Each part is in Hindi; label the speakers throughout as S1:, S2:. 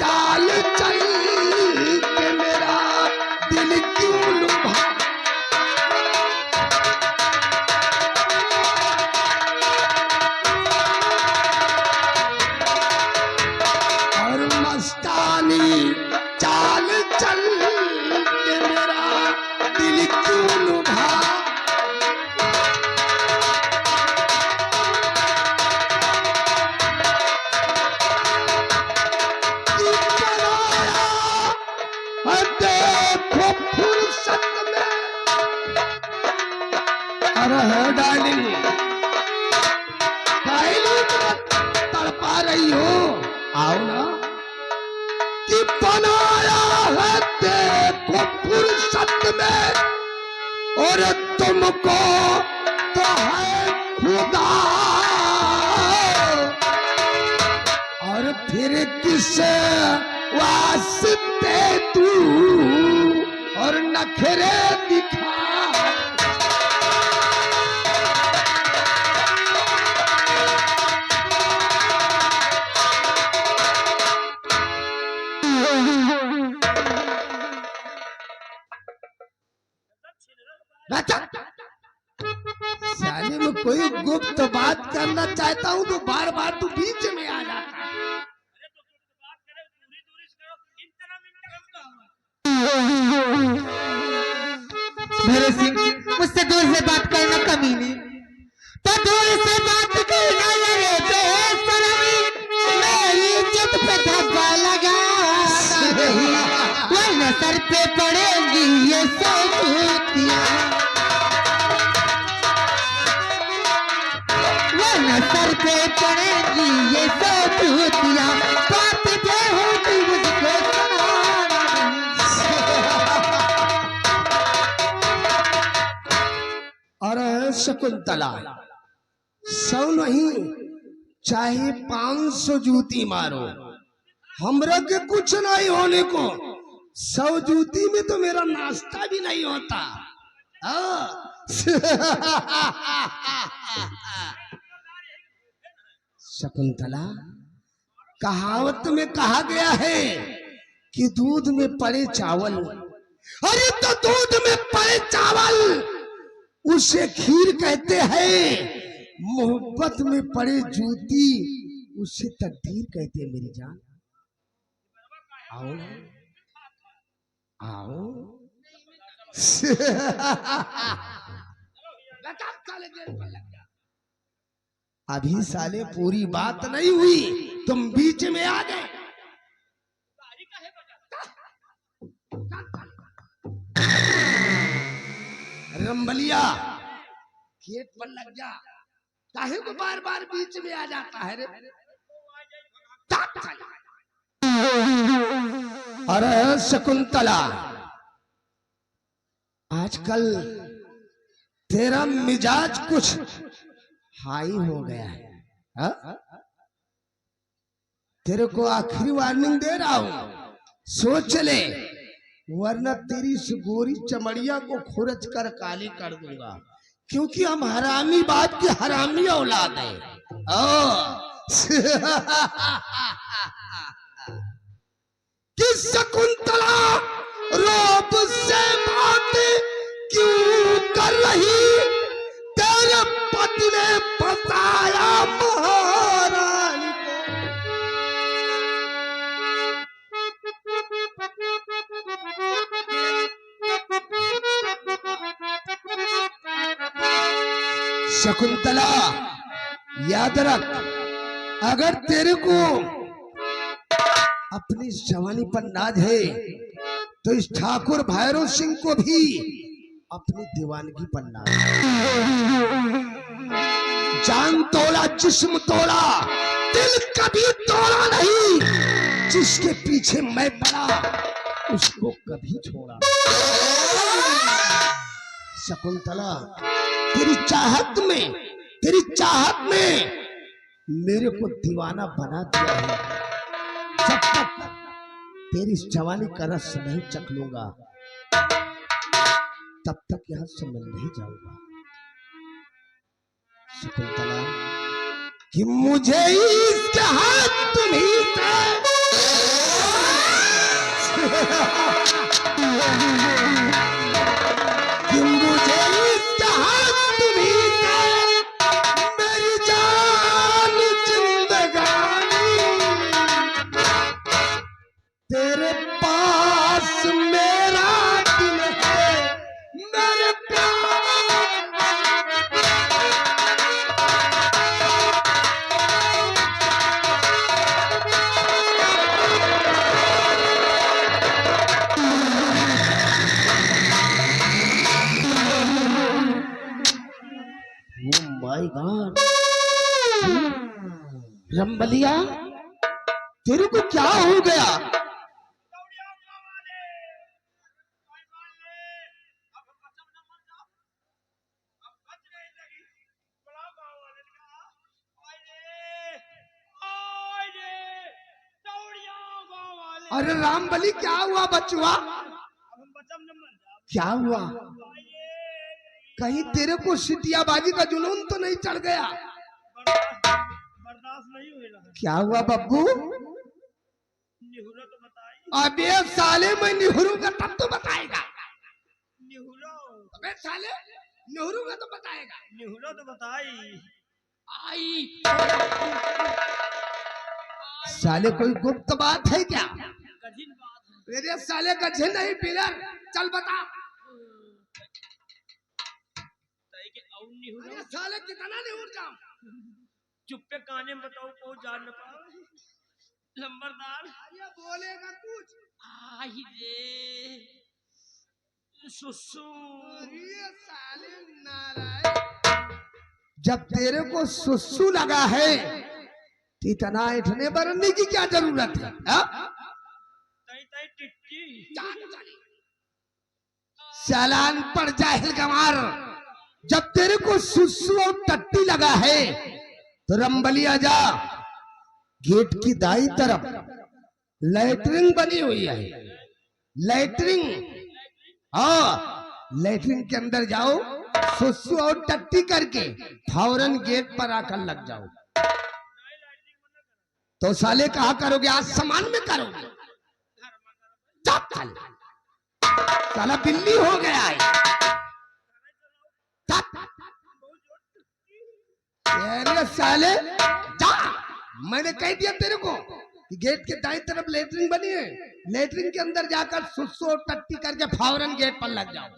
S1: चाल चल के मेरा दिल क्यों लुभा। और मस्तानी चाल चल के मेरा दिल क्यों लुभा। देखो फुर्सत में, अरे है डार्लिंग, तड़पा रही हो, आओ ना। कि बनाया है देखो फुर्सत में, और तुमको तो है खुदा। और फिर किसे वास्ते तू और नखरे दिखा। साले में कोई गुप्त बात करना चाहता हूं तो बार बार तू बीच में आ जाता है।
S2: भैरव सिंह, मुझसे दूर से बात करना कमीने, तो दूर से बात करना लगे बेशरमी, मेरी इज्जत पे धब्बा लगाना नहीं, वरना सर पे पड़ेगी ये सब जूतियां, वरना सर पे पड़ेगी ये सब जूतियां। बात जो होगी मुझको सुनाना नहीं।
S1: और शकुंतला, 100 नहीं चाहे 500 जूती मारो, हमरा के कुछ नहीं होने को। 100 जूती में तो मेरा नाश्ता भी नहीं होता। शकुंतला, कहावत में कहा गया है कि दूध में पड़े चावल, अरे तो दूध में पड़े चावल उसे खीर कहते हैं। मोहब्बत में पड़े जूती उसे तकदीर कहते हैं। मेरी जान, आओ आओ। अभी साले पूरी बात नहीं हुई, तुम बीच में आ गए। रंबलिया, गेट पर लग जा, काहे को बार बार बीच में आ जाता है रे। अरे शकुंतला, आजकल तेरा मिजाज कुछ हाई हो गया है, हा? तेरे को आखिरी वार्निंग दे रहा हूं, सोच ले, वरना तेरी इस गोरी चमड़िया को खुरच कर काली कर दूंगा, क्योंकि हम हरामी बात की हरामी औलाद है। कि शकुंतला रोब से बात क्यों कर रही, तेरे पति ने फसाया महारानी को। शकुंतला, याद रख, अगर तेरे को अपनी जवानी पर नाज है तो इस ठाकुर भैरव सिंह को भी अपनी दीवानगी पर नाज। जान तोड़ा, जिस्म तोड़ा, दिल कभी तोड़ा नहीं। जिसके पीछे मैं पड़ा उसको कभी छोड़ा। शकुंतला, तेरी चाहत में मेरे को दीवाना बना दिया है। जब तक तेरी जवानी का रस नहीं चख लूंगा तब तक यहां से मैं नहीं जाऊंगा। शकुंतला, कि मुझे इसके हाथ तुम्ही से माय गॉड। रंबलिया तेरे को क्या हो गया? अरे रामबली क्या हुआ बचुआ? क्या हुआ? कहीं तेरे को सिटियाबाजी का जुनून तो नहीं चढ़ गया?
S3: बर्दाश्त नहीं हो रहा।
S1: क्या हुआ बब्बू?
S3: निहुरो तो बताइए।
S1: अबे साले मैं निहुरूंगा तब तो बताएगा।
S3: निहुरो।
S1: अबे साले निहुरूंगा तो बताएगा।
S3: निहुरो तो बताई।
S1: आई साले कोई गुप्त बात है क्या?
S3: कठिन बात है।
S1: मेरे साले गधे नहीं पिलर, चल बता।
S3: तय के और निहुरो।
S1: अरे साले कितना निहुर जाऊं?
S3: चुप्पे काने में बताओ को जान न पाओ। लंबरदार।
S1: अरे बोलेगा कुछ?
S3: आई रे सुसु।
S1: अरे साले नारायण, जब तेरे को सुसु लगा है तो इतना इठने बरने की क्या जरूरत है?
S3: तय तय टिट्टी।
S1: चालान पड़ जाहिल गंवार, जब तेरे को सुसु और टट्टी लगा है तो रंबलिया जा, गेट की दाई तरफ लैट्रिन बनी हुई है। लैट्रिन, हाँ लैट्रिन के अंदर जाओ, सुसु और टट्टी करके फौरन गेट पर आकर लग जाओ। तो साले कहा करोगे? आज सामान में करोगे? साला बिल्ली हो गया है। अरे साले जा, मैंने कह दिया तेरे को कि गेट के दाईं तरफ लेटरिन बनी है, लेटरिन के अंदर जाकर सुसु और टट्टी करके फौरन गेट पर लग जाओ।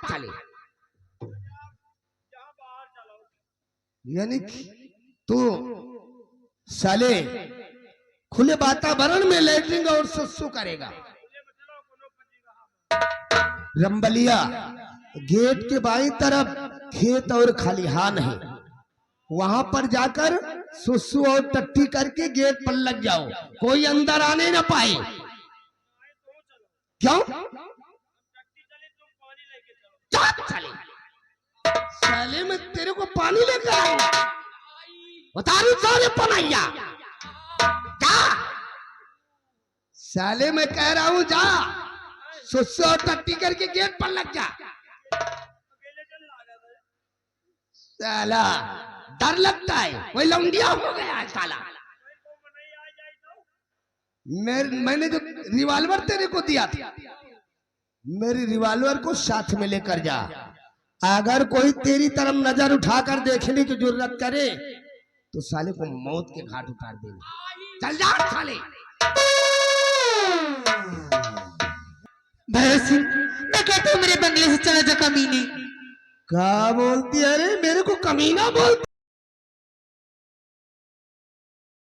S1: चले यानी तू साले खुले वातावरण में लेटरिन और सुसु करेगा। रंबलिया गेट के बाईं तरफ खेत और खलिहान है, वहां पर जाकर सुसु और टट्टी करके गेट पर लग जाओ, कोई अंदर आने न पाए। क्यों? चले साले में तेरे को पानी लेकर आऊंगा, उतारू साले पनाइया जा। साले मैं कह रहा हूं जा, सुसु और टट्टी करके गेट पर लग जा। साला डर लगता है, कोई लौंडिया हो गया है साला। मैंने जो रिवॉल्वर तेरे को दिया था, मेरी रिवॉल्वर को साथ में लेकर जा। अगर कोई तेरी तरफ नजर उठाकर देखने की जरूरत करे तो साले को मौत के घाट उतार देना। चल जा साले।
S2: भैरव सिंह, मैं कहता हूँ मेरे बंगले से चला जा कमीने।
S1: क्या बोलती है? अरे मेरे को कमीना बोलती